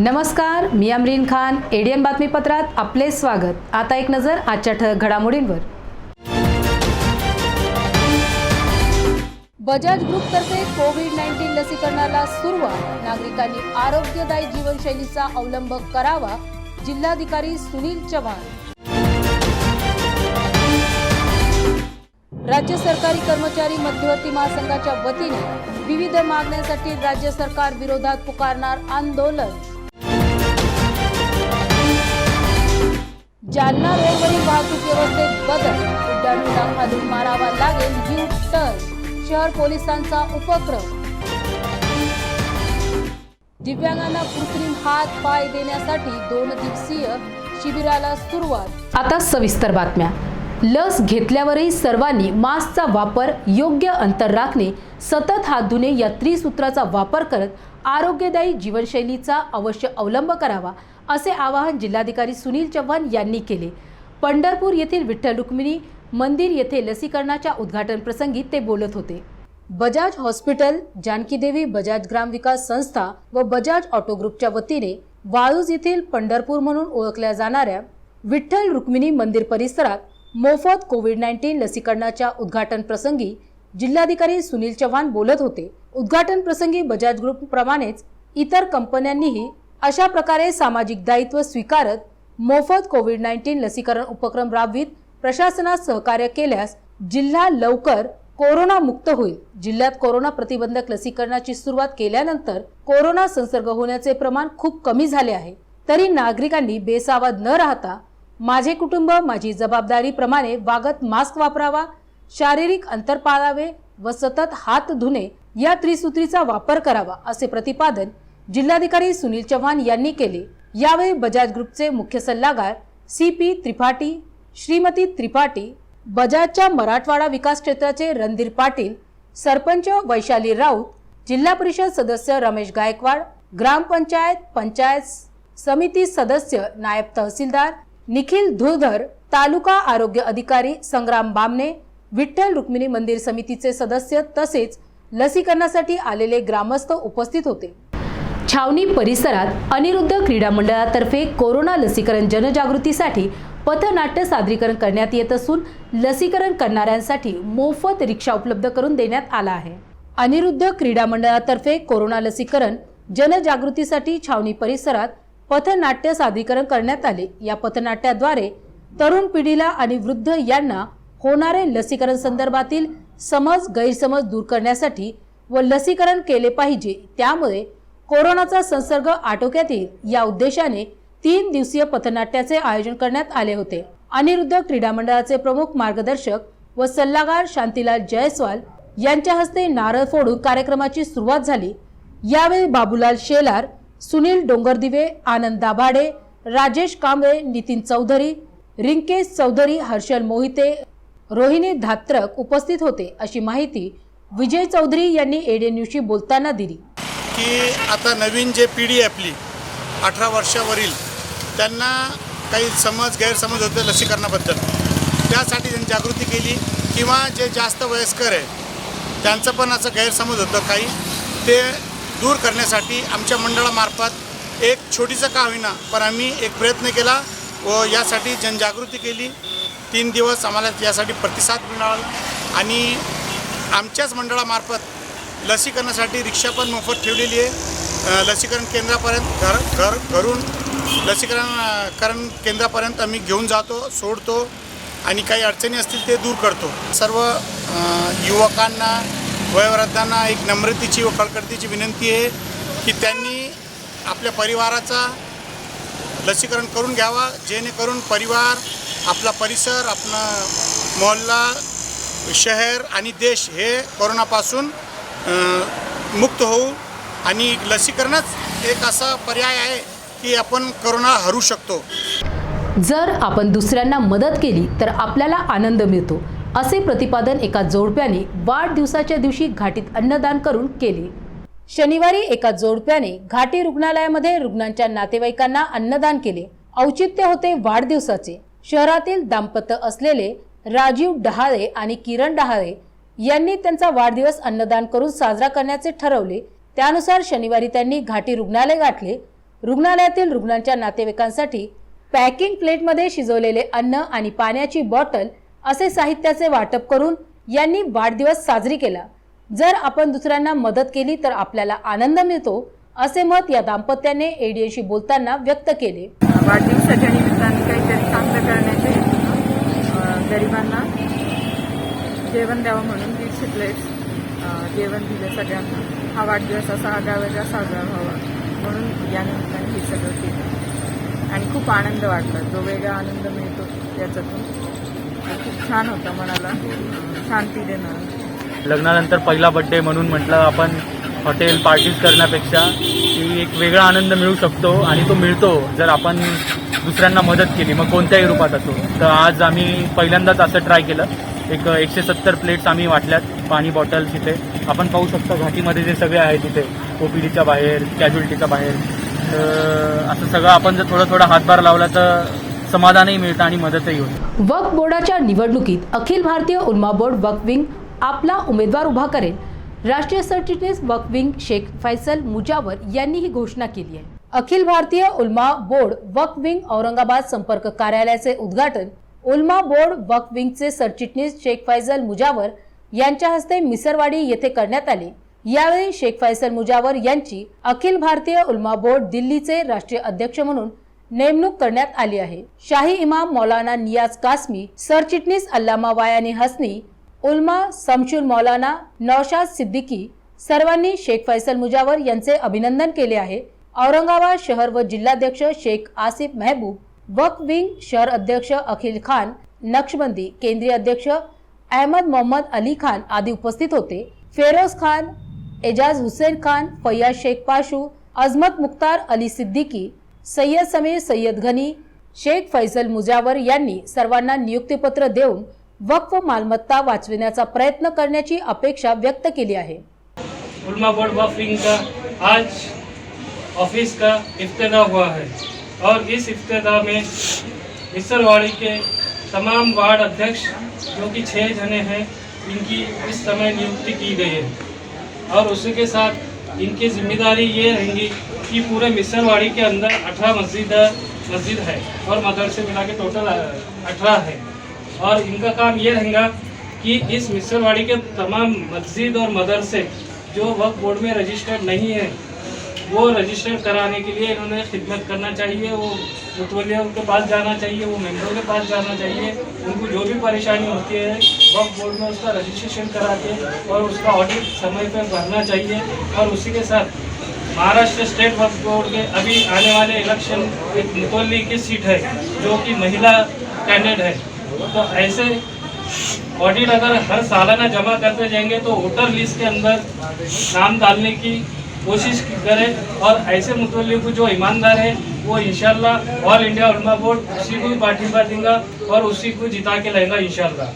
नमस्कार, मी अमरीन खान. एडीएन बातमीपत्रात आपले स्वागत. आता एक नजर आजच्या ठळक घडामोडींवर. बजाज ग्रुपतर्फे कोविड-19 लसीकरणाला सुरुवात. नागरिकांनी आरोग्यदायी जीवनशैलीचा अवलंब करावा. जिल्हाधिकारी सुनील चव्हाण. राज्य सरकारी कर्मचारी मध्यवर्ती महासंघाच्या वतीने विविध मागण्यांसाठी राज्य सरकार विरोधात पुकारणार आंदोलन. जालना रोडवरील वाहतूक व्यवस्थेत बदल. उड्डाणपुलाखालून मारावा लागेल यू टर्न. शहर पोलिसांचा उपक्रम. दिव्यांगांना कृत्रिम हात पाय देण्यासाठी 2 दिवसीय शिबिराला सुरुवात. आता सविस्तर बातम्या. लस घेतल्यावरही सर्वांनी मास्कचा वापर, योग्य अंतर राखणे, सतत हात धुणे या त्रिसूत्राचा वापर करत आरोग्यदायी जीवनशैलीचा अवश्य अवलंब करावा, असे आवाहन जिल्हाधिकारी सुनील चव्हाण यांनी केले. पंढरपूर येथील विठ्ठल रुक्मिणी मंदिर येथे लसीकरणाच्या उद्घाटन प्रसंगी ते बोलत होते. बजाज हॉस्पिटल, जानकी देवी बजाज ग्राम विकास संस्था व बजाज ऑटो ग्रुपच्या वतीने वाळूज येथील पंढरपूर म्हणून ओळखल्या जाणाऱ्या विठ्ठल रुक्मिणी मंदिर परिसरात मोफत कोविड-19 लसीकरणाच्या उद्घाटन प्रसंगी जिल्हाधिकारी सुनील चव्हाण बोलत होते. उद्घाटन प्रसंगी बजाज ग्रुप प्रमाणेच इतर कंपन्यांनीही अशा प्रकारे सामाजिक दायित्व स्वीकारत मोफत कोविड-19 लसीकरण उपक्रम राबवित प्रशासनास सहकार्य केल्यास जिल्हा लवकर कोरोना मुक्त होईल. जिल्ह्यात कोरोना प्रतिबंधक लसीकरणाची सुरुवात केल्यानंतर कोरोना संसर्ग होण्याचे प्रमाण खूप कमी झाले आहे. तरी नागरिकांनी बेसावध न राहता माझे कुटुंब माझी जबाबदारी प्रमाणे वागत मास्क वापरावा, शारीरिक अंतर पाळावे व सतत हात धुणे या त्रिसूत्रीचा वापर करावा, असे प्रतिपादन जिल्हाधिकारी सुनील चव्हाण यांनी केले. यावेळी बजाज ग्रुपचे मुख्य सल्लागार CP त्रिपाठी, श्रीमती त्रिपाठी, बजाजच्या मराठवाडा विकास क्षेत्राचे रणधीर पाटील, सरपंच वैशाली राऊत, जिल्हा परिषद सदस्य रमेश गायकवाड, ग्रामपंचायत पंचायत समिती सदस्य नायब तहसीलदार निखिल धुळधर, तालुका आरोग्य अधिकारी संग्राम बामणे, विठ्ठल रुक्मिणी मंदिर समितीचे सदस्य तसेच लसीकरणासाठी आलेले ग्रामस्थ उपस्थित होते. छावणी परिसरात अनिरुद्ध क्रीडा मंडळातर्फे कोरोना लसीकरण जनजागृतीसाठी पथनाट्य सादरीकरण करण्यात येत असून लसीकरण करणाऱ्यांसाठी मोफत रिक्षा उपलब्ध करून देण्यात आला आहे. अनिरुद्ध क्रीडा मंडळातर्फे कोरोना लसीकरण जनजागृतीसाठी छावणी परिसरात पथनाट्य सादरीकरण करण्यात आले. या पथनाट्याद्वारे तरुण पिढीला आणि वृद्ध यांना होणारे लसीकरण संदर्भातील समज गैरसमज दूर करण्यासाठी व लसीकरण केले पाहिजे, त्यामुळे कोरोनाचा संसर्ग आटोक्यात येईल या उद्देशाने 3 दिवसीय पथनाट्याचे आयोजन करण्यात आले होते. अनिरुद्ध क्रीडा मंडळाचे प्रमुख मार्गदर्शक व सल्लागार शांतीलाल जयस्वाल यांच्या हस्ते नारळ फोडून कार्यक्रमाची सुरुवात झाली. यावेळी बाबूलाल शेलार, सुनील डोंगरदिवे, आनंद दाभाडे, राजेश कांबळे, नितीन चौधरी, रिंकेश चौधरी, हर्षल मोहिते, रोहिणी धात्रक उपस्थित होते, अशी माहिती विजय चौधरी यांनी एडीएन न्यूजशी बोलताना दिली. की आता नवीन जे पिढी आपली 18 वर्षावरील त्यांना काही गैरसमज होते लसीकरणाबद्दल, त्यासाठी त्यांनी जागृती केली. किंवा जे जास्त वयस्कर आहे त्यांचं पण असं गैरसमज होतं काही, ते दूर करण्यासाठी आमच्या मंडळामार्फत एक छोटीचं का होईना पण आम्ही एक प्रयत्न केला व यासाठी जनजागृती केली. 3 दिवस आम्हाला यासाठी प्रतिसाद मिळाला आणि आमच्याच मंडळामार्फत लसीकरणासाठी रिक्षा पण मोफत ठेवलेली आहे. लसीकरण केंद्रापर्यंत घरून लसीकरण केंद्रापर्यंत आम्ही घेऊन जातो, सोडतो आणि काही अडचणी असतील ते दूर करतो. सर्व युवकांना, वयोवृद्धांना एक नम्रतेची व कळकळीची विनंती आहे की त्यांनी आपल्या परिवाराचा लसीकरण करून घ्यावा, जेणेकरून परिवार, आपला परिसर, आपला मोहल्ला, शहर आणि देश हे कोरोनापासून मुक्त होऊ. आणि लसीकरणच एक असा पर्याय आहे की आपण कोरोना हरू शकतो. जर आपण दुसऱ्यांना मदत केली तर आपल्याला आनंद मिळतो, असे प्रतिपादन एका जोडप्याने वाढदिवसाच्या दिवशी घाटीत अन्नदान करून केले. शनिवारी एका जोडप्याने घाटी रुग्णालयामध्ये रुग्णांच्या नातेवाईकांना अन्नदान केले. औचित्य होते वाढदिवसाचे. शहरातील दाम्पत्य असलेले राजीव डहाळे आणि किरण डहाळे यांनी त्यांचा वाढदिवस अन्नदान करून साजरा करण्याचे ठरवले. त्यानुसार शनिवारी त्यांनी घाटी रुग्णालय गाठले रुग्णालयातील रुग्णांच्या नातेवाईकांसाठी पॅकिंग प्लेटमध्ये शिजवलेले अन्न आणि पाण्याची बॉटल असे साहित्याचे वाटप करून यांनी वाढदिवस साजरी केला। जर आपण दुसऱ्यांना मदत केली तर आपल्याला आनंद मिळतो, असे मत या दाम्पत्याने एडीएनशी बोलताना व्यक्त केले। वाढदिवसाच्या निमित्ताने काहीतरी चांगलं करण्याचे गरिबांना जेवण द्यावं म्हणून 150 प्लेट्स जेवण दिले सगळ्यांना। हा वाढदिवस असा आगळावेगळा साजरा व्हावा म्हणून या निमित्ताने हे सगळं केलं आणि खूप आनंद वाटला। जो वेगळा आनंद मिळतो त्याच्यातून खूप छान होतं, मनाला शांती देणार। लग्नानंतर पहिला बड्डे म्हणून म्हटलं आपण हॉटेल पार्टीज करण्यापेक्षा की एक वेगळा आनंद मिळू शकतो आणि तो मिळतो जर आपण दुसऱ्यांना मदत केली, मग कोणत्याही रूपात असो। तर आज आम्ही पहिल्यांदाच असं ट्राय केलं। 170 प्लेट्स आम्ही वाटल्यात, पाणी बॉटल्स इथे आपण पाहू शकता घाटीमध्ये जे सगळे आहेत तिथे ओपीडीच्या बाहेर, कॅज्युअल्टीच्या बाहेर। असं सगळं आपण जर थोडा हातभार लावला तर समाधानही मिळतं आणि मदतही होते। वक्फ बोर्डाच्या निवडणुकीत अखिल भारतीय उलमा बोर्ड वक्फ विंग आपला उमेदवार उभा करेल। राष्ट्रीय सरचिटणीस वक्फ विंग शेख फैसल मुजावर यांनी ही घोषणा केली आहे। अखिल भारतीय उलमा बोर्ड वक्फ विंग औरंगाबाद संपर्क कार्यालयाचे उद्घाटन उलमा बोर्ड वक्फ विंगचे सरचिटणीस शेख फैसल मुजावर यांच्या हस्ते मिसरवाडी येथे करण्यात आले। यावेळी शेख फैसल मुजावर यांची अखिल भारतीय उलमा बोर्ड दिल्लीचे राष्ट्रीय अध्यक्ष म्हणून नेमणूक करण्यात आली आहे। शाही इमाम मौलाना नियाज कासमी, सरचिटणीस अल्लामा वायानी हसनी, उलमा शमशुल मौलाना नौशाद सिद्दीकी सर्वांनी शेख फैसल मुजावर यांचे अभिनंदन केले आहे। औरंगाबाद शहर व जिल्हाध्यक्ष शेख आसिफ महबूब, वक्फ विंग शहर अध्यक्ष अखिल खान नक्शबंदी, केंद्रीय अध्यक्ष अहमद मोहम्मद अली खान आदि उपस्थित होते। फेरोज खान, एजाज हुसैन खान, फैयाज शेख पाशू, अजमत मुख्तार अली सिद्दीकी, सय्यद समीर सय्यद घनी, शेख फैसल मुजावर यांनी सर्वांना नियुक्तीपत्र देऊन वक्फ मालमत्ता वाचविण्याचा प्रयत्न करण्याची अपेक्षा व्यक्त केली आहे। उलमा बोर्ड वक्फ विंग का आज ऑफिस का इफ्तिताह हुआ है और इस इफ्तिताह में मिसरवाड़ी के तमाम वार्ड अध्यक्ष जो कि 6 जने हैं, इनकी इस समय नियुक्ति की गई है और उसी के साथ इनकी जिम्मेदारी ये रहेंगी कि पूरे मिसरवाड़ी के अंदर 18 मस्जिद है और मदरसे मिला के टोटल 18 है और इनका काम ये रहेगा कि इस मिसरवाड़ी के तमाम मस्जिद और मदरसे जो वक्फ बोर्ड में रजिस्टर्ड नहीं है वो रजिस्टर कराने के लिए इन्होंने खिदमत करना चाहिए। वो मुतवल्लियों के पास जाना चाहिए, वो मेंबरों के पास जाना चाहिए। उनको जो भी परेशानी होती है वक्फ बोर्ड में उसका रजिस्ट्रेशन करा के और उसका ऑडिट समय पर भरना चाहिए। और उसी के साथ महाराष्ट्र स्टेट वक्फ बोर्ड के अभी आने वाले इलेक्शन एक मुतवल्ली की सीट है जो कि महिला कैंडिडेट है, तो ऐसे ऑडिट अगर हर सालाना जमा करते जाएंगे तो वोटर लिस्ट के अंदर नाम डालने की कोशिश करें और ऐसे मुतवल्ली को जो ईमानदार है वो इंशाल्लाह ऑल इंडिया उलमा बोर्ड उसी को पाठिंबा देगा और उसी को जिता के लाएगा इंशाल्लाह।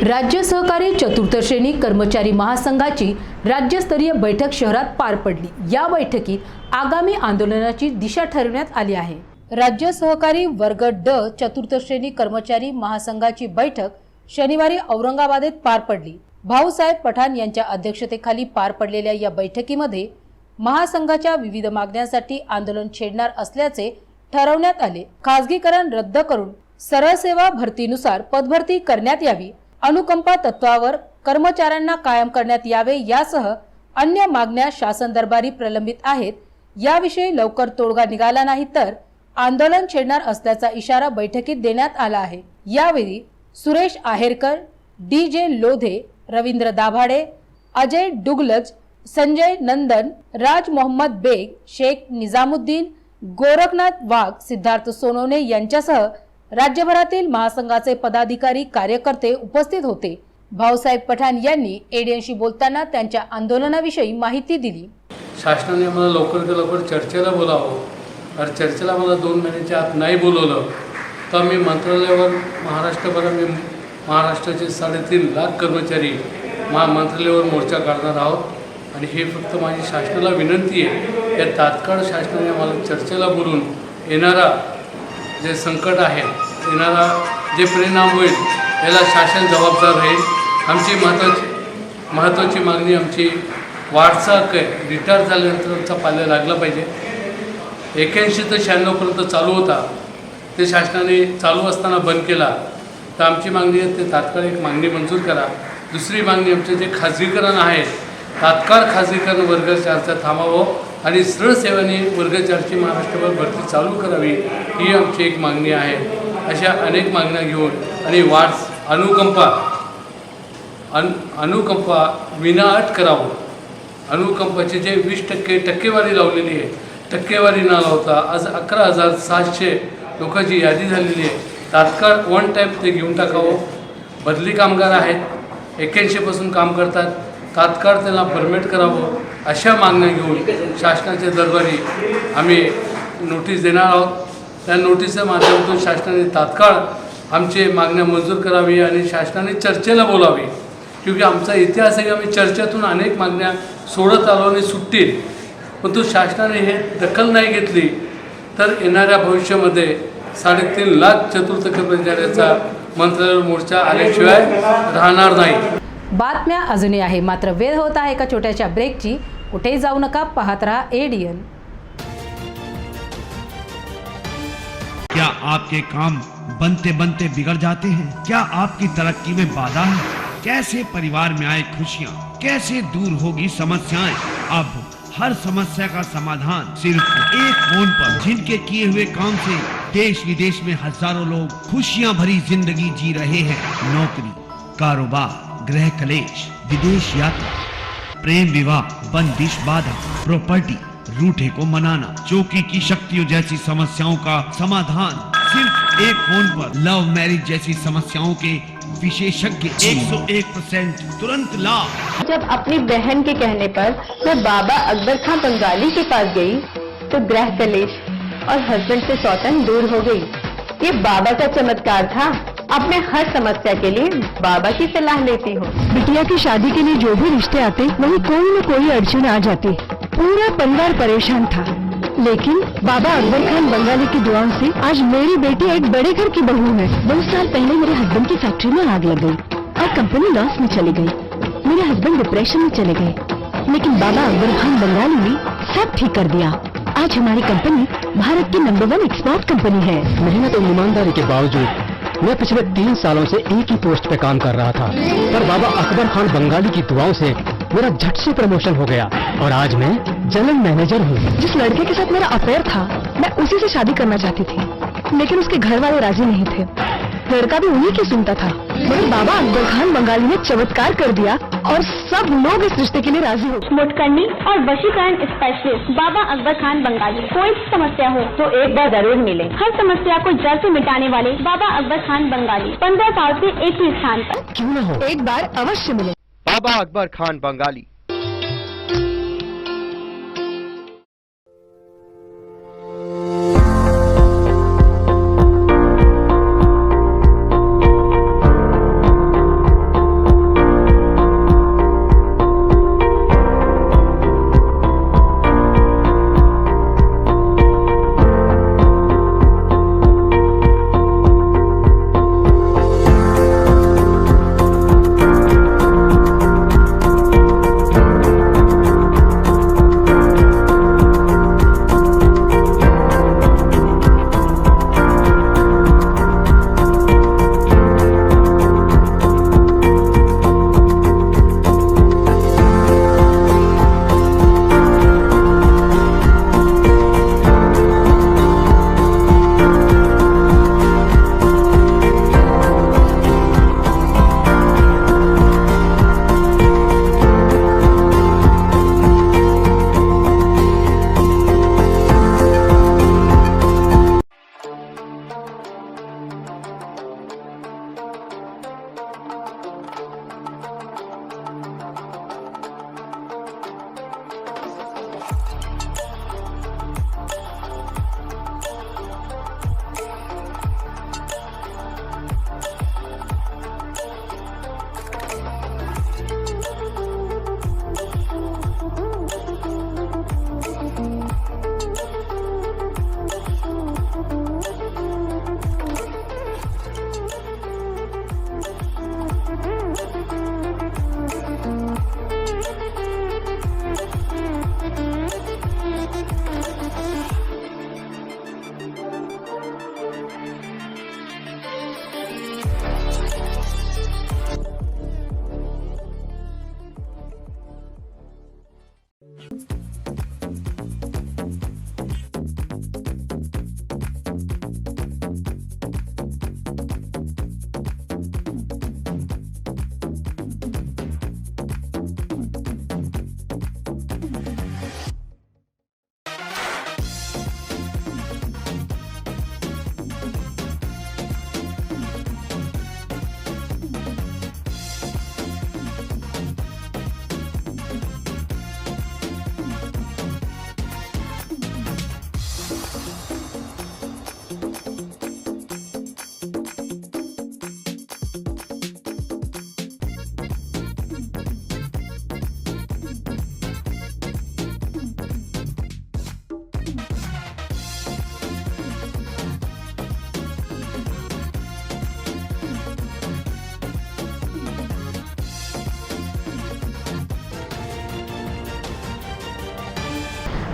राज्य सहकारी चतुर्थ श्रेणी कर्मचारी महासंघाची राज्यस्तरीय बैठक शहरात पार पडली। या बैठकीत आगामी आंदोलनाची दिशा ठरवण्यात आली आहे। राज्य सहकारी वर्ग ड चतुर्थ श्रेणी कर्मचारी महासंघाची बैठक शनिवारी औरंगाबादेत पार पडली। भाऊसाहेब पठाण यांच्या अध्यक्षतेखाली पार पडलेल्या या बैठकीमध्ये महासंघाच्या विविध मागण्यांसाठी आंदोलन छेडणार असल्याचे ठरवण्यात आले। खासगीकरण रद्द करून सरळ सेवा भरतीनुसार पदभरती करण्यात यावी, अनुकंपा तत्वावर कर्मचाऱ्यांना कायम करण्यात यावे यासह अन्य मागण्या शासन दरबारी प्रलंबित आहेत। याविषयी लवकर तोडगा निघाला नाही तर आंदोलन छेडणार असल्याचा इशारा बैठकीत देण्यात आला आहे। यावेळी सुरेश आहेरकर, DJ लोधे, रवींद्र दाभाडे, अजय डुगलज, संजय नंदन, राज मोहम्मद बेग, शेख निजामुद्दीन, गोरखनाथ वाघ, सिद्धार्थ सोनवणे यांच्यासह राज्यभरातील महासंघाचे पदाधिकारी कार्यकर्ते उपस्थित होते। भाऊसाहेब पठाण यांनी एडीएनशी बोलताना त्यांच्या आंदोलनाविषयी माहिती दिली। शासनाने मला लवकर लवकर चर्चेला बोलावं और चर्चेला मला 2 महिन्याच्या आत नाही बोलवलं तर मी मंत्रालयावर महाराष्ट्रभरात मी महाराष्ट्राचे 3.5 लाख कर्मचारी मंत्रालयावर मोर्चा काढणार आहोत आणि हे फक्त माझी शासनाला विनंती आहे या तात्काळ शासनाने मला चर्चेला बोलून येणारा जे संकट आहे, येणारा जे परिणाम होईल याला शासन जबाबदार राहील। आमची महत्त्वाची मागणी आमची वारसा रिटायर झाल्यानंतर आमचा पाल्या लागला पाहिजे। 81 ते 96पर्यंत चालू होता, ते शासनाने चालू असताना बंद केला. तर आमची मागणी आहे ते तात्काळ एक मागणी मंजूर करा. दुसरी मागणी आमचं जे खाजगीकरण आहे, तात्काळ खाजगीकरण वर्ग 4चं थांबावं आणि सरळ सेवेने वर्ग 4ची महाराष्ट्रभर भरती चालू करावी, ही आमची एक मागणी आहे. अशा अनेक मागण्या घेऊन आणि अनुकंपा विनाअट करावं. अनुकंपाचे जे 20% टक्केवारी लावलेली आहे, टक्केवारी न लावता आज 11,700 लोकांची यादी झालेली आहे. तात्काळ वन टाईम ते घेऊन टाकावं. बदली कामगार आहेत, 81पासून काम करतात, तात्काळ त्यांना परमिट करावं. अशा मागण्या घेऊन शासनाच्या दरबारी आम्ही नोटीस देणार आहोत. त्या नोटीसच्या माध्यमातून शासनाने तात्काळ आमचे मागण्या मंजूर करावी आणि शासनाने चर्चेला बोलावी. क्योंकि आमचा इतिहास आहे की आम्ही चर्चेतून अनेक मागण्या सोडत आलो आणि सुटतील, परंतु शासनाने हे दखल नाही घेतली तर येणाऱ्या भविष्यामध्ये 3.5 लाख चतुर्थ कर्मचाऱ्याचा मंत्रालय मोर्चा आल्याशिवाय राहणार नाही. बातम्या अजूनही आहे, मात्र वेळ होत आहे एका छोट्याशा ब्रेकची. कुठेही जाऊ नका, पाहत रहा ADN. क्या आपके काम बनते बनते बिगड़ जाते हैं? क्या आपकी तरक्की में बाधा है? कैसे परिवार में आए खुशियाँ, कैसे दूर होगी समस्याएं? अब हर समस्या का समाधान सिर्फ एक फोन पर। जिनके किए हुए काम से देश विदेश में हजारों लोग खुशियां भरी जिंदगी जी रहे हैं। नौकरी, कारोबार, गृह कलेश, विदेश यात्रा, प्रेम विवाह, बंदिश बाधा, प्रॉपर्टी, रूठे को मनाना, चौकी की शक्तियों जैसी समस्याओं का समाधान सिर्फ एक फोन पर। लव मैरिज जैसी समस्याओं के विशेषज्ञ 101% तुरंत लाभ। जब अपनी बहन के कहने पर मैं बाबा अकबर खान बंगाली के पास गई तो गृह कलेश और हस्बैंड से सौतन दूर हो गई। ये बाबा का चमत्कार था। अब मैं हर समस्या के लिए बाबा की सलाह लेती हूँ। बिटिया की शादी के लिए जो भी रिश्ते आते वही कोई न कोई अड़चन आ जाती। पूरा परिवार परेशान था, लेकिन बाबा अकबर खान बंगाली की दुआओं से आज मेरी बेटी एक बड़े घर की बहू है। 2 साल पहले मेरे हस्बैंड की फैक्ट्री में आग लग गई और कंपनी लॉस में चली गई। मेरे हस्बैंड डिप्रेशन में चले गए, लेकिन बाबा अकबर खान बंगाली ने सब ठीक कर दिया। आज हमारी कंपनी भारत की नंबर 1 एक्सपोर्ट कंपनी है। मेहनत और ईमानदारी के बावजूद मैं पिछले 3 सालों से एक ही पोस्ट पे काम कर रहा था, पर बाबा अकबर खान बंगाली की दुआओं से मेरा झट से प्रमोशन हो गया और आज मैं जनरल मैनेजर हूँ। जिस लड़के के साथ मेरा अफेयर था, मैं उसी से शादी करना चाहती थी, लेकिन उसके घर वाले राजी नहीं थे। लड़का भी उन्हीं की सुनता था, मगर बाबा अकबर खान बंगाली ने चमत्कार कर दिया और सब लोग इस रिश्ते के लिए राजी हो। मुटकरनी और वशीकरण स्पेशलिस्ट बाबा अकबर खान बंगाली। कोई समस्या हो तो एक बार जरूर मिले। हर समस्या को जड़ से मिटाने वाले बाबा अकबर खान बंगाली 15 साल से एक ही स्थान पर। क्यों न हो, एक बार अवश्य मिले। बाबा अकबर खान बंगाली।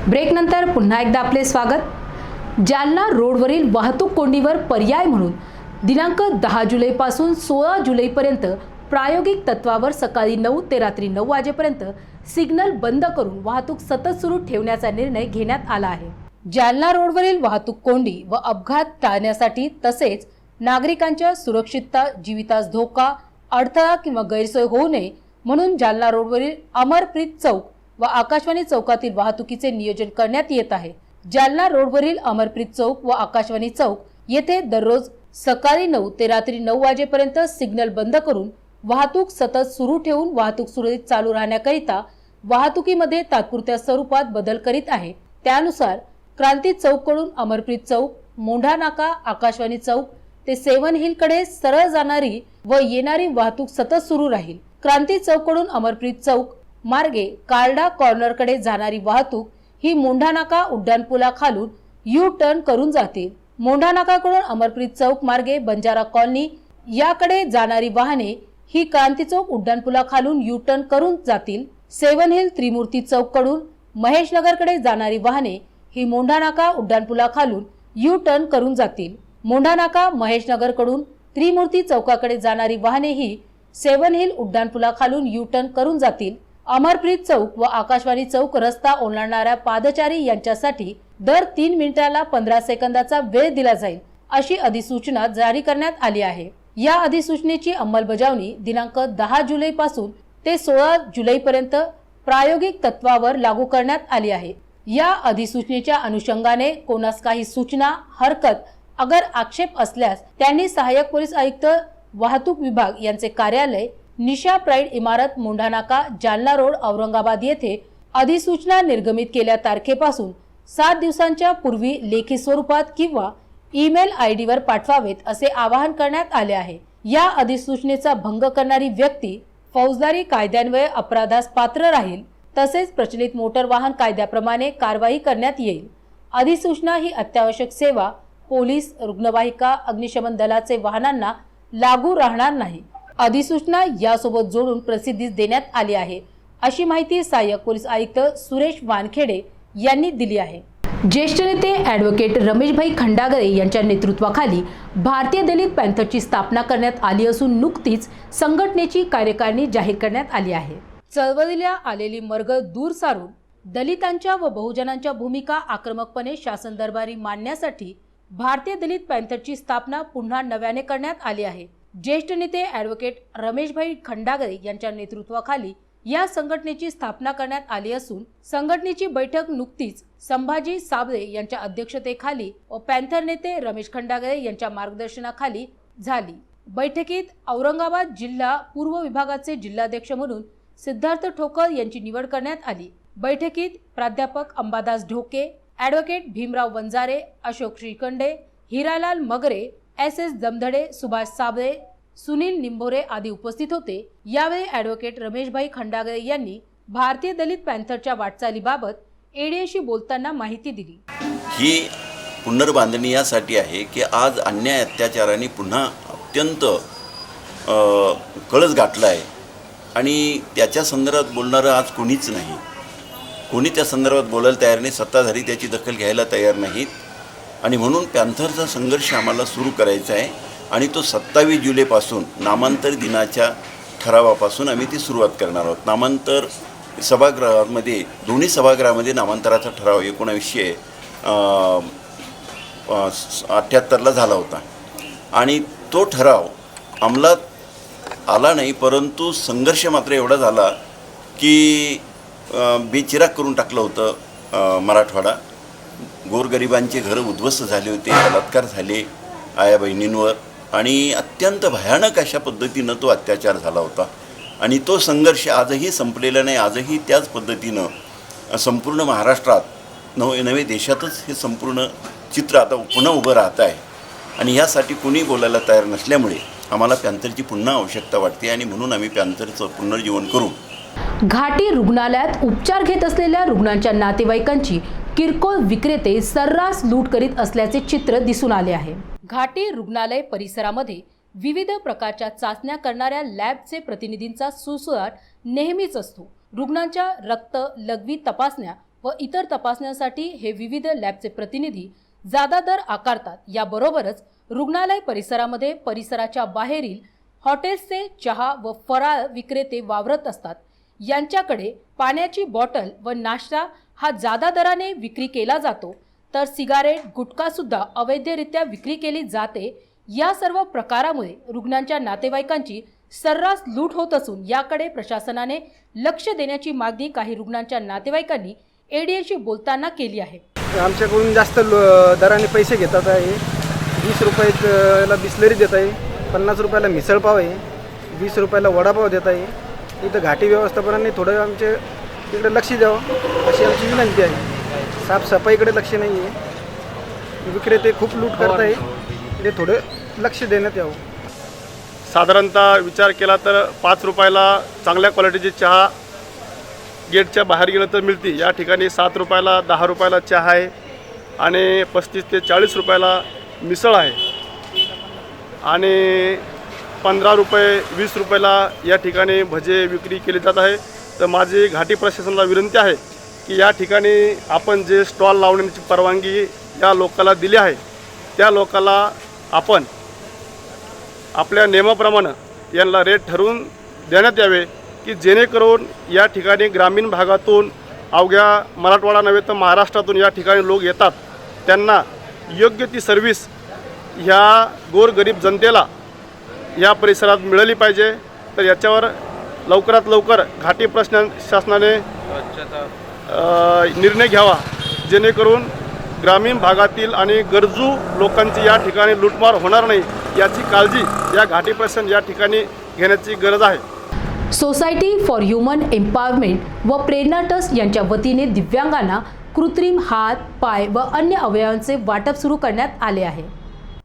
ब्रेकनंतर पुन्हा एकदा आपले स्वागत। जालना रोडवरील वाहतूक कोंडीवर पर्याय म्हणून दिनांक 10 जुलैपासून 16 जुलैपर्यंत प्रायोगिक तत्वावर सकाळी 9 ते रात्री 9 वाजेपर्यंत सिग्नल बंद करून वाहतूक सतत सुरू ठेवण्याचा निर्णय घेण्यात आला आहे। जालना रोडवरील वाहतूक कोंडी व अपघात टाळण्यासाठी तसेच नागरिकांच्या सुरक्षितता, जीवितास धोका, अडथळा किंवा गैरसोय होऊ नये म्हणून जालना रोडवरील अमरप्रीत चौक व आकाशवाणी चौकातील वाहतुकीचे नियोजन करण्यात येत आहे। जालना रोडवरील अमरप्रीत चौक व आकाशवाणी चौक येथे दररोज सकाळी 9 ते रात्री 9 वाजेपर्यंत सिग्नल बंद करून वाहतूक सतत सुरू ठेवून वाहतूक सुरळीत चालू राहण्याकरिता वाहतुकीमध्ये तात्पुरत्या स्वरूपात बदल करीत आहे। त्यानुसार क्रांती चौक कडून अमरप्रीत चौक, मोंढा नाका, आकाशवाणी चौक ते 7 हिल कडे सरळ जाणारी व येणारी वाहतूक सतत सुरू राहील। क्रांती चौक कडून अमरप्रीत चौक मार्गे कार्डा कॉर्नर कडे जाणारी वाहतूक ही मोंढा नाका उड्डाणपुला खालून यू टर्न करून जातील। मोंढा नाकाकडून अमरप्रीत चौक मार्गे बंजारा कॉलनी याकडे जाणारी वाहने ही क्रांती चौक उड्डाणपुला खालून यू टर्न करून जातील। 7 हिल त्रिमूर्ती चौक कडून महेशनगर कडे जाणारी वाहने ही मोंढा नाका उड्डाणपुला खालून यू टर्न करून जातील। मोंढा नाका महेशनगर कडून त्रिमूर्ती चौकाकडे जाणारी वाहने ही 7 हिल उड्डाणपुला खालून यू टर्न करून जातील। अमरप्रीत चौक व आकाशवाणी चौक रस्ता ओलांडणाऱ्या पादचारी यांच्यासाठी दर 3 मिनिटाला 15 सेकंदाचा वेळ दिला जाईल अशी अधिसूचना जारी करण्यात आली आहे। या अधिसूचनेची अंमलबजावणी दिनांक 10 जुलै पासून ते 16 जुलैपर्यंत प्रायोगिक तत्वावर लागू करण्यात आली आहे। या अधिसूचनेच्या अनुषंगाने कोणास काही सूचना, हरकत अगर आक्षेप असल्यास त्यांनी सहाय्यक पोलीस आयुक्त वाहतूक विभाग यांचे कार्यालय निशा प्राईड इमारत मोंढा नाका जालना रोड औरंगाबाद येथे अधिसूचना निर्गमित केल्या तारखेपासून 7 दिवसांच्या पूर्वी लेखी स्वरूपात किंवा ईमेल ID वर पाठवावेत असे आवाहन करण्यात आले आहे। या अधिसूचनेचा भंग करणारी व्यक्ती फौजदारी कायद्यान्वये अपराधास पात्र राहील तसेच प्रचलित मोटर वाहन कायद्याप्रमाणे कारवाई करण्यात येईल। अधिसूचना ही अत्यावश्यक सेवा, पोलीस, रुग्णवाहिका, अग्निशमन दलाचे वाहनांना लागू राहणार नाही। अधिसूचना यासोबत जोडून प्रसिद्धीस देण्यात आली आहे अशी माहिती सहाय्यक पोलीस आयुक्त सुरेश वानखेडे यांनी दिली आहे। ज्येष्ठ नेते ॲडव्होकेट रमेशभाई खंडागळे यांच्या नेतृत्वाखाली भारतीय दलित पॅंथरची स्थापना करण्यात आली असून नुकतीच संघटनेची कार्यकारिणी जाहीर करण्यात आली आहे। चळवळीला आलेली मर्ग दूर सारून दलितांच्या व बहुजनांच्या भूमिका आक्रमकपणे शासन दरबारी मांडण्यासाठी भारतीय दलित पॅंथरची स्थापना पुन्हा नव्याने करण्यात आली आहे। ज्येष्ठ नेते ॲडव्होकेट रमेशभाई खंडागळे यांच्या नेतृत्वाखाली या संघटनेची स्थापना करण्यात आली असून संघटनेची बैठक नुकतीच संभाजी साबळे यांच्या अध्यक्षतेखाली व पॅंथर नेते रमेश खंडागळे यांच्या मार्गदर्शनाखाली झाली। बैठकीत औरंगाबाद जिल्हा पूर्व विभागाचे जिल्हाध्यक्ष म्हणून सिद्धार्थ ठोकर यांची निवड करण्यात आली। बैठकीत प्राध्यापक अंबादास ढोके, ॲडव्होकेट भीमराव वंजारे, अशोक श्रीखंडे, हिरालाल मगरे, SS जमधडे, सुभाष साबळे, सुनील निंभोरे आदी उपस्थित होते। यावेळी ॲडव्होकेट रमेशभाई खंडागळे यांनी भारतीय दलित पॅंथरच्या वाटचालीबाबत एडीएशी बोलताना माहिती दिली। ही पुनर्बांधणी यासाठी आहे की आज अन्याय अत्याचाराने पुन्हा अत्यंत कळस गाठला आहे आणि त्याच्या संदर्भात बोलणारं आज कोणीच नाही। कोणी त्या संदर्भात बोलायला तयार नाही, सत्ताधारी त्याची दखल घ्यायला तयार नाहीत आणि म्हणून पॅंथरचा संघर्ष आम्हाला सुरू करायचा आहे आणि तो 27 जुलैपासून नामांतर दिनाच्या ठरावापासून आम्ही ती सुरुवात करणार आहोत। नामांतर सभागृहामध्ये, दोन्ही सभागृहामध्ये नामांतराचा ठराव 1978ला झाला होता आणि तो ठराव अंमलात आला नाही, परंतु संघर्ष मात्र एवढा झाला की बेचिराग करून टाकलं होतं मराठवाडा। गोरगरिबांचे घरं उद्ध्वस्त झाले होते, बलात्कार झाले आया बहिणींवर आणि अत्यंत भयानक अशा पद्धतीनं तो अत्याचार झाला होता आणि तो संघर्ष आजही संपलेला नाही। आजही त्याच पद्धतीनं संपूर्ण महाराष्ट्रात नवे देशातच हे संपूर्ण चित्र आता पुन्हा उभं राहत आहे आणि ह्यासाठी कोणी बोलायला तयार नसल्यामुळे आम्हाला पॅंथरची पुन्हा आवश्यकता वाटते आणि म्हणून आम्ही पॅंथरचं पुनर्जीवन करू। घाटी रुग्णालयात उपचार घेत असलेल्या रुग्णांच्या नातेवाईकांची किरकोळ विक्रेते सर्रास लूट करीत असल्याचे चित्र दिसून आले आहे। घाटी रुग्णालय परिसरामध्ये विविध प्रकारच्या चाचण्या करणाऱ्या लॅबचे प्रतिनिधींचा सुळसुळाट नेहमीच असतो। रुग्णांच्या रक्त, लघवी तपासण्या व इतर तपासण्यांसाठी हे विविध लॅबचे प्रतिनिधी जादा दर आकारतात। याबरोबरच रुग्णालय परिसरामध्ये परिसराच्या बाहेरील हॉटेल्सचे चहा व फराळ विक्रेते वावरत असतात। यांच्याकडे पाण्याची बॉटल व नाश्ता हा जादा दराने विक्री केला जातो, तर सिगारेट गुटखा सुद्धा अवैधरित्या विक्री केली जाते। या सर्व प्रकारामुळे रुग्णांच्या नातेवाईकांची सर्रास लूट होत असून याकडे प्रशासनाने लक्ष देण्याची मागणी काही रुग्णांच्या नातेवाईकांनी एडीएशी बोलताना केली आहे। आमच्याकडून जास्त दराने पैसे घेतात आहे। 20 रुपयाला बिस्लरी देत आहे, 50 रुपयाला मिसळपाव आहे, 20 रुपयाला वडापाव देत आहे। इथं घाटी व्यवस्थापनाने थोडं आमच्या इकडे लक्ष द्यावं अशी आमची विनंती आहे। साफसफाईकडे लक्ष नाही आहे, विक्रेते खूप लूट करत आहे, ते थोडं लक्ष देण्यात यावं। साधारणतः विचार केला तर 5 रुपयाला चांगल्या क्वालिटीची चहा गेटच्या बाहेर गेलं तर मिळते। या ठिकाणी 7 रुपयाला 10 रुपयाला चहा आहे आणि 35 ते 40 रुपयाला मिसळ आहे आणि 15 रुपये 20 रुपयाला या ठिकाणी भजे विक्री केली जात आहे। तर माझी घाटी प्रशासनाला विनंती आहे की या ठिकाणी आपण जे स्टॉल लावण्याची परवानगी या लोकाला दिली आहे त्या लोकाला आपण आपल्या नियमाप्रमाणे यांना रेट ठरवून देण्यात यावे की जेणेकरून या ठिकाणी ग्रामीण भागातून अवघ्या मराठवाडा नव्हे तर महाराष्ट्रातून या ठिकाणी लोक येतात, त्यांना योग्य ती सर्व्हिस ह्या गोरगरीब जनतेला या परिसरात मिळाली पाहिजे। तर याच्यावर लवकरात लवकर घाटी प्रशासनाने निर्णय घ्यावा जेणेकरून ग्रामीण भागातील आणि गरजू लोकांची या ठिकाणी लूटमार होणार नाही याची काळजी या घाटी प्रशासन या ठिकाणी घेण्याची गरज आहे। सोसायटी फॉर ह्युमन एम्पॉवरमेंट व प्रेरणा ट्रस्ट यांच्या वतीने दिव्यांगांना कृत्रिम हात, पाय व अन्य अवयवांचे वाटप सुरू करण्यात आले आहे।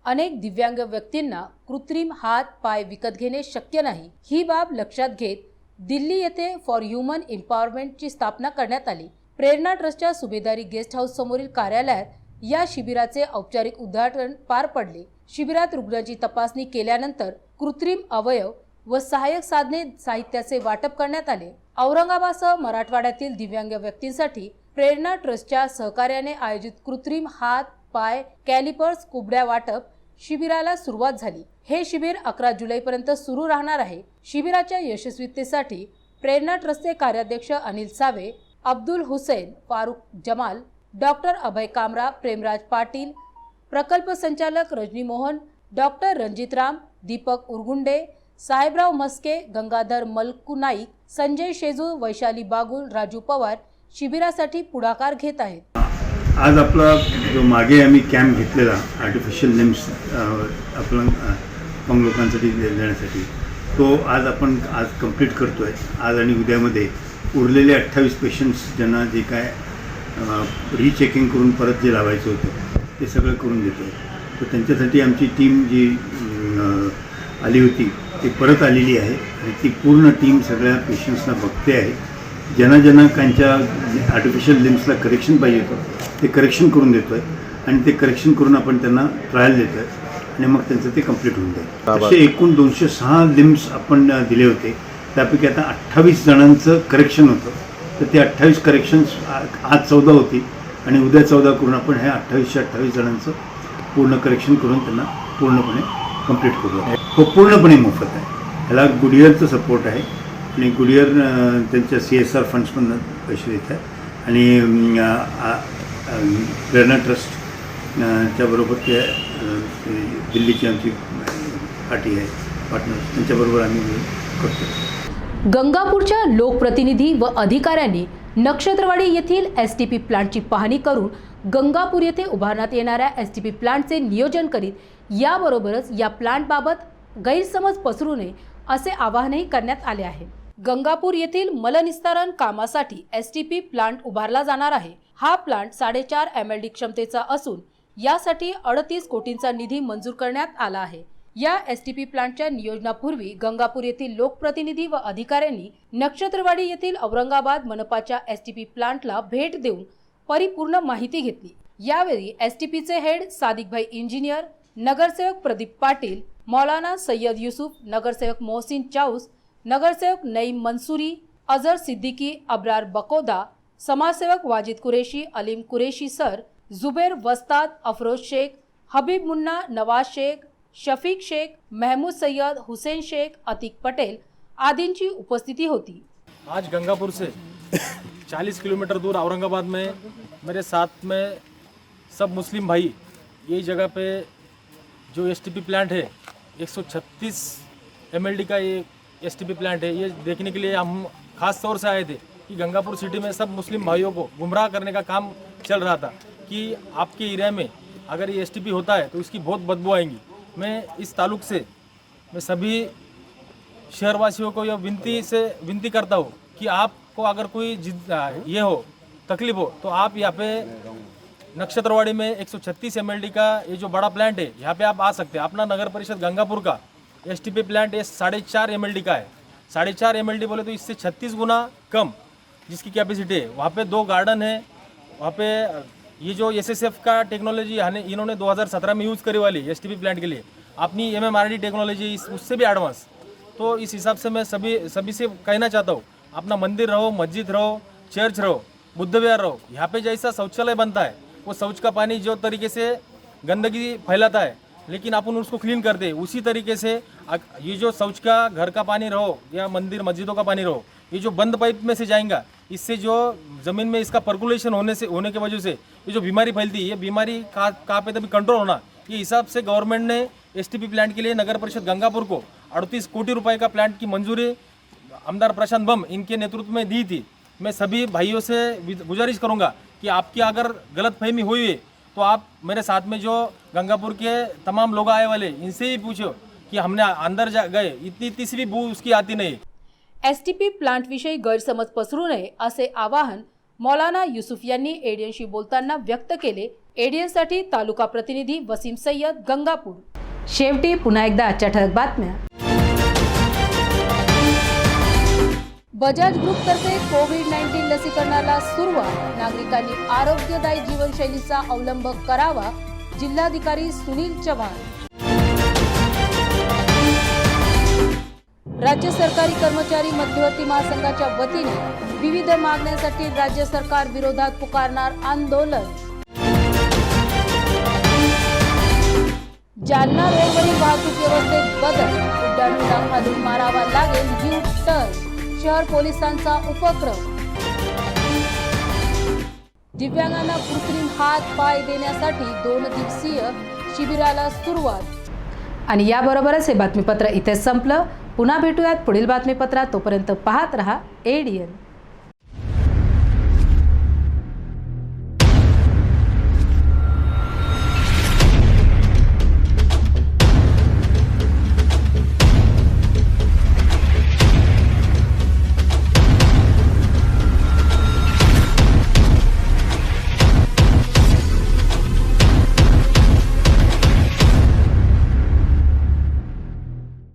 अनेक दिव्यांग व्यक्तींना कृत्रिम हात, पाय विकत घेणे शक्य नाही। ही बाब लक्षात घेत दिल्ली येथे फॉर ह्युमन एम्पॉवरमेंटची स्थापना करण्यात आली। प्रेरणा ट्रस्टच्या सुभेदारी गेस्ट हाऊस समोरील कार्यालयात या शिबिराचे औपचारिक उद्घाटन पार पडले। शिबिरात रुग्णांची तपासणी केल्यानंतर कृत्रिम अवयव व सहाय्यक साधने साहित्याचे वाटप करण्यात आले। औरंगाबादसह मराठवाड्यातील दिव्यांग व्यक्तींसाठी प्रेरणा ट्रस्टच्या सहकार्याने आयोजित कृत्रिम हात, पाय, कॅलिपर्स, कुबड्या वाटप शिबिराला सुरुवात झाली। हे शिबिर 11 जुलैपर्यंत सुरू राहणार आहे। शिबिराच्या यशस्वीतेसाठी प्रेरणा ट्रस्टचे कार्याध्यक्ष अनिल सावे, अब्दुल हुसैन, फारुख जमाल, डॉक्टर अभय कामरा, प्रेमराज पाटील, प्रकल्प संचालक रजनी मोहन, डॉक्टर रणजितराम, दीपक उरगुंडे, साहेबराव मस्के, गंगाधर मलकू नाईक, संजय शेजू, वैशाली बागुल, राजू पवार शिबिरासाठी पुढाकार घेत आहेत। आज आपला जो मागे आम्ही कॅम्प घेतलेला आर्टिफिशियल लिम्स आपण अपंग लोकांसाठी देण्यासाठी तो आज कंप्लीट करतो आहे। आज आणि उद्यामध्ये उरलेले 28 पेशंट्स ज्यांना जे काय रीचेकिंग करून परत जे लावायचं होतं ते सगळं करून देतो आहे। तर त्यांच्यासाठी आमची टीम जी आली होती ती परत आलेली आहे आणि ती पूर्ण टीम सगळ्या पेशंट्सना बघते आहे। ज्यांना त्यांच्या आर्टिफिशियल लिम्सला करेक्शन पाहिजे होतं ते करेक्शन करून देतो आहे आणि ते करेक्शन करून आपण त्यांना ट्रायल देतो आहे आणि मग त्यांचं ते कंप्लीट होऊन जाईल। असे एकूण 206 लिम्स आपण दिले होते, त्यापैकी आता 28 जणांचं करेक्शन होतं। तर ते 28 करेक्शन्स आज 14 होती आणि उद्या 14 करून आपण ह्या 28 जणांचं पूर्ण करेक्शन करून त्यांना पूर्णपणे कंप्लीट करू। हो, पूर्णपणे मोफत आहे। ह्याला गुडियरचं सपोर्ट आहे आणि गुडियर त्यांच्या CSR फंड्समधून पैसे देत आहे आणि प्रेरणा ट्रस्ट त्याबरोबर ते दिल्लीची आमची पार्टी आहे पार्टनर्स त्यांच्याबरोबर आम्ही करतो। गंगापूरच्या लोकप्रतिनिधी व अधिकाऱ्यांनी नक्षत्रवाडी येथील STP प्लांटची पाहणी करून गंगापूर येथे उभारण्यात येणाऱ्या STP प्लांटचे नियोजन करीत याबरोबरच या प्लांटबाबत गैरसमज पसरू नये असे आवाहनही करण्यात आले आहे। गंगापूर येथील मलनिस्तारण कामासाठी STP प्लांट उभारला जाणार आहे। हा प्लांट 4.5 MLD क्षमतेचा असून यासाठी 38 कोटींचा निधी मंजूर करण्यात आला आहे। या STP प्लांटच्या नियोजनापूर्वी गंगापूर येथील लोकप्रतिनिधी व अधिकाऱ्यांनी नक्षत्रवाडी येथील औरंगाबाद मनपाच्या STP प्लांटला भेट देऊन परिपूर्ण माहिती घेतली। यावेळी STPचे हेड सादिकभाई इंजिनियर, नगरसेवक प्रदीप पाटील, मौलाना सय्यद युसुफ, नगरसेवक मोहसिन चाऊस, नगरसेवक नईम मंसूरी, अजहर सिद्दीकी, अब्रार बकोदा, समाजसेवक वाजिद कुरेशी, अलीम कुरेशी सर, जुबेर वस्ताद, अफरोज शेख, हबीब मुन्ना, नवाज शेख, शफीक शेख, महमूद सैयद, हुसैन शेख, अतीक पटेल आदींची उपस्थिती होती। आज गंगापुर से 40 किलोमीटर दूर औरंगाबाद में मेरे साथ में सब मुस्लिम भाई यही जगह पे जो एसटीपी प्लांट है 136 एमएलडी का ये एसटीपी प्लांट है, ये देखने के लिए हम खास तौर से आए थे कि गंगापुर सिटी में सब मुस्लिम भाइयों को गुमराह करने का काम चल रहा था कि आपके एरिया में अगर ये एसटीपी होता है तो इसकी बहुत बदबू आएंगी। मैं इस ताल्लुक से मैं सभी शहरवासियों को यह विनती करता हूँ कि आपको अगर कोई ये हो तकलीफ हो तो आप यहाँ पे नक्षत्रवाड़ी में 136 एमएलडी का ये जो बड़ा प्लांट है यहाँ पे आप आ सकते हैं। अपना नगर परिषद गंगापुर का एसटीपी प्लांट ये 4.5 एमएलडी का है। 4.5 एमएलडी बोले तो इससे 36 गुना कम जिसकी कैपेसिटी है। वहाँ पे 2 गार्डन है। वहाँ पे ये जो एसएसएफ का टेक्नोलॉजी इन्होंने 2017 में यूज़ करी वाली एसटीपी प्लांट के लिए अपनी एमएमआरडी टेक्नोलॉजी उससे भी एडवांस। तो इस हिसाब से मैं सभी से कहना चाहता हूँ, अपना मंदिर रहो, मस्जिद रहो, चर्च रहो, बुद्ध विहार रहो, यहाँ पे जैसा शौचालय बनता है वो शौच का पानी जो तरीके से गंदगी फैलाता है लेकिन अपन उसको क्लीन करते हैं, उसी तरीके से ये जो शौच का घर का पानी रहो या मंदिर मस्जिदों का पानी रहो, ये जो बंद पाइप में से जाएगा इससे जो ज़मीन में इसका पर्कुलेशन होने की वजह से ये जो बीमारी फैलती है, ये बीमारी कहाँ पे तभी कंट्रोल होना। ये हिसाब से गवर्नमेंट ने एसटीपी प्लांट के लिए नगर परिषद गंगापुर को 38 कोटी रुपए का प्लांट की मंजूरी आमदार प्रशांत बम इनके नेतृत्व में दी थी। मैं सभी भाइयों से गुजारिश करूंगा कि आपकी अगर गलतफहमी हुई है तो आप मेरे साथ में जो गंगापुर के तमाम लोग आए वाले इनसे ही पूछो कि हमने अंदर गए इतनी सी भी बू उसकी आती नहीं। एसटीपी प्लांट विषयी गैरसमज पसरू नये असे आवाहन मौलाना युसुफ यांनी एडीएनशी बोलताना व्यक्त केले। एडीएनसाठी तालुका प्रतिनिधी वसीम सय्यद, गंगापूर। शेवटी पुन्हा एकदा आजच्या ठळक बातम्या। बजाज ग्रुप तर्फे कोविड-19 लसीकरणाला सुरुवात। नागरिकांनी आरोग्यदायी जीवनशैलीचा अवलंब करावा। जिल्हाधिकारी सुनील चव्हाण। राज्य सरकारी कर्मचारी मध्यवर्ती महासंघाच्या वतीने विविध मागण्यांसाठी राज्य सरकार विरोधात पुकारणार आंदोलन। जालना रोडवरील वाहतूक व्यवस्थेत बदल। उड्डाणपुलाखालून मारावा लागेल यू टर्न। शहर पोलिसांचा उपक्रम। दिव्यांगांना कृत्रिम हात पाय देण्यासाठी 2 दिवसीय शिबिराला सुरुवात। आणि याबरोबरच हे बातमीपत्र इथे संपलं। पुन्हा भेटूयात पुढील बातमीपत्रात। तोपर्यंत पाहत रहा एडीएन।